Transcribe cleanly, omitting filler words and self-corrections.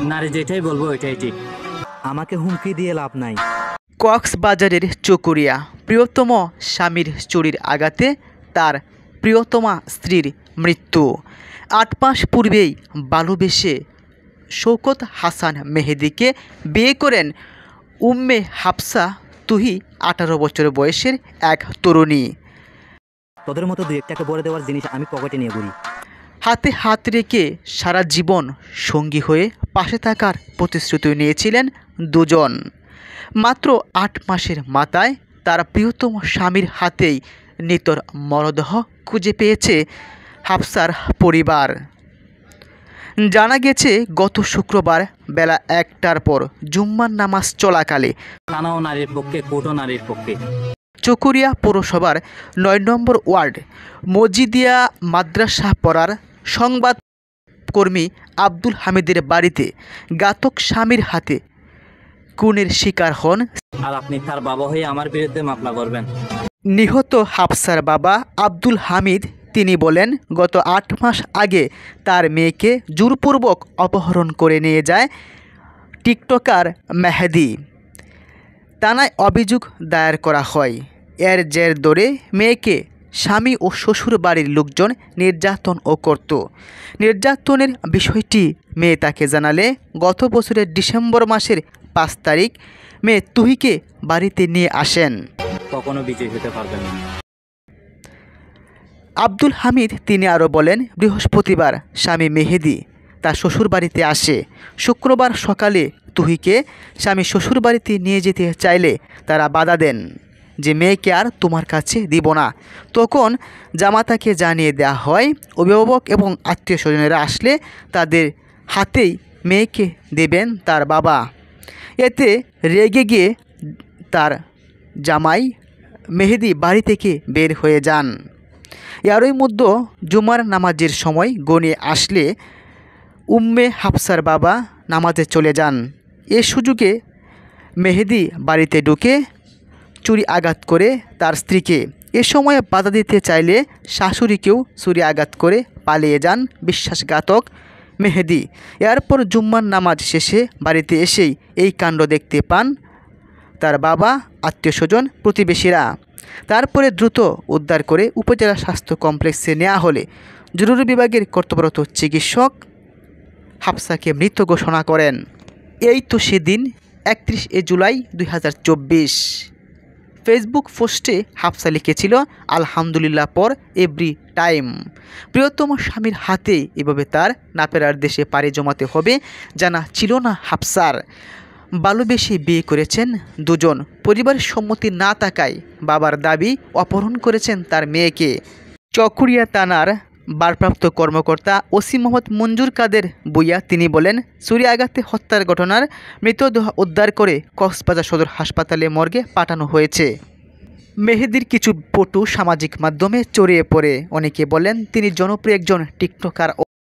নারী যেটাই বলবো ওইটাই ঠিক। আমাকে হুমকি দিয়ে লাভ নাই। কক্সবাজারের চকরিয়া প্রিয়তম স্বামীর চুরির আঘাতে তার প্রিয়তমা স্ত্রীর মৃত্যু। ৮ মাস পূর্বেই ভালোবেসে শওকত হাসান মেহেদীকে বিয়ে করেন উম্মে হাফসা তুহি ১৮ বছর বয়সের এক তরুণী। তোদের মতো দু একটাকে বলে দেওয়ার জিনিস আমি পকেটে নিয়ে ঘুরি। হাতে হাত রেখে সারা জীবন সঙ্গী হয়ে পাশে থাকার প্রতিশ্রুতি নিয়েছিলেন দুজন। মাত্র ৮ মাসের মাথায় তার প্রিয়তম স্বামীর হাতেই নিতর মরদেহ খুঁজে পেয়েছে হাফসার পরিবার। জানা গেছে গত শুক্রবার বেলা ১টার পর জুম্মার নামাজ চলাকালে থানাও নারীর পক্ষে, কোর্টও নারীর পক্ষে। চকরিয়া পৌরসভার ৯ নম্বর ওয়ার্ড মজিদিয়া মাদ্রাসা পড়ার সংবাদকর্মী আব্দুল হামিদের বাড়িতে ঘাতক স্বামীর হাতে খুনের শিকার হন। আর আপনি তার বাবা হয়ে আমার বিরুদ্ধে মামলা করবেন? নিহত হাফসার বাবা আব্দুল হামিদ তিনি বলেন, গত ৮ মাস আগে তার মেয়েকে জোরপূর্বক অপহরণ করে নিয়ে যায় টিকটকার মেহেদী। থানায় অভিযোগ দায়ের করা হয়। এর জের ধরে মেয়েকে স্বামী ও শ্বশুর বাড়ির লোকজন নির্যাতন করত। নির্যাতনের বিষয়টি মেয়ে তাকে জানালে গত বছরের ডিসেম্বর মাসের ৫ তারিখ মেয়ে তুহিকে বাড়িতে নিয়ে আসেন। কখনো বিজয়ী হতে পারবেন না। আব্দুল হামিদ তিনি আরও বলেন, বৃহস্পতিবার স্বামী মেহেদী তার শ্বশুরবাড়িতে আসে। শুক্রবার সকালে তুহিকে স্বামী শ্বশুরবাড়িতে নিয়ে যেতে চাইলে তারা বাধা দেন যে মেয়েকে আর তোমার কাছে দিব না। তখন জামাতাকে জানিয়ে দেওয়া হয় অভিভাবক এবং আত্মীয় স্বজনেরা আসলে তাদের হাতেই মেয়েকে দেবেন তার বাবা। এতে রেগে গিয়ে তার জামাই মেহেদী বাড়ি থেকে বের হয়ে যান। এরই মধ্যে জুমার নামাজের সময় গনিয়ে আসলে উম্মে হাফসার বাবা নামাজে চলে যান। এ সুযোগে মেহেদী বাড়িতে ঢুকে ছুরি আঘাত করে তার স্ত্রীকে। এ সময় বাধা দিতে চাইলে শাশুড়িকেও ছুরি আঘাত করে পালিয়ে যান বিশ্বাসঘাতক মেহেদী। এরপর জুম্মার নামাজ শেষে বাড়িতে এসেই এই কাণ্ড দেখতে পান তার বাবা, আত্মীয় স্বজন, প্রতিবেশীরা। তারপরে দ্রুত উদ্ধার করে উপজেলা স্বাস্থ্য কমপ্লেক্সে নেওয়া হলে জরুরি বিভাগের কর্তব্যরত চিকিৎসক হাফসাকে মৃত ঘোষণা করেন। এই তো সেদিন ৩১ জুলাই ২০২৪। ফেসবুক পোস্টে হাফসা লিখেছিল, আলহামদুলিল্লাহ পর এভরি টাইম। প্রিয়তম স্বামীর হাতে এভাবে তার নাপেরার দেশে পাড়ি জমাতে হবে জানা ছিল না হাফসার। ভালোবেসে বিয়ে করেছেন দুজন। পরিবারের সম্মতি না থাকায় বাবার দাবি অপহরণ করেছেন তার মেয়েকে। চকরিয়া থানার ভারপ্রাপ্ত কর্মকর্তা ওসি মোহাম্মদ মঞ্জুর কাদের বুইয়া তিনি বলেন, ছুরি আঘাতে হত্যার ঘটনার মৃতদেহ উদ্ধার করে কক্সবাজার সদর হাসপাতালে মর্গে পাঠানো হয়েছে। মেহেদীর কিছু ফটো সামাজিক মাধ্যমে ছড়িয়ে পড়ে। অনেকে বলেন তিনি জনপ্রিয় একজন টিকটকার।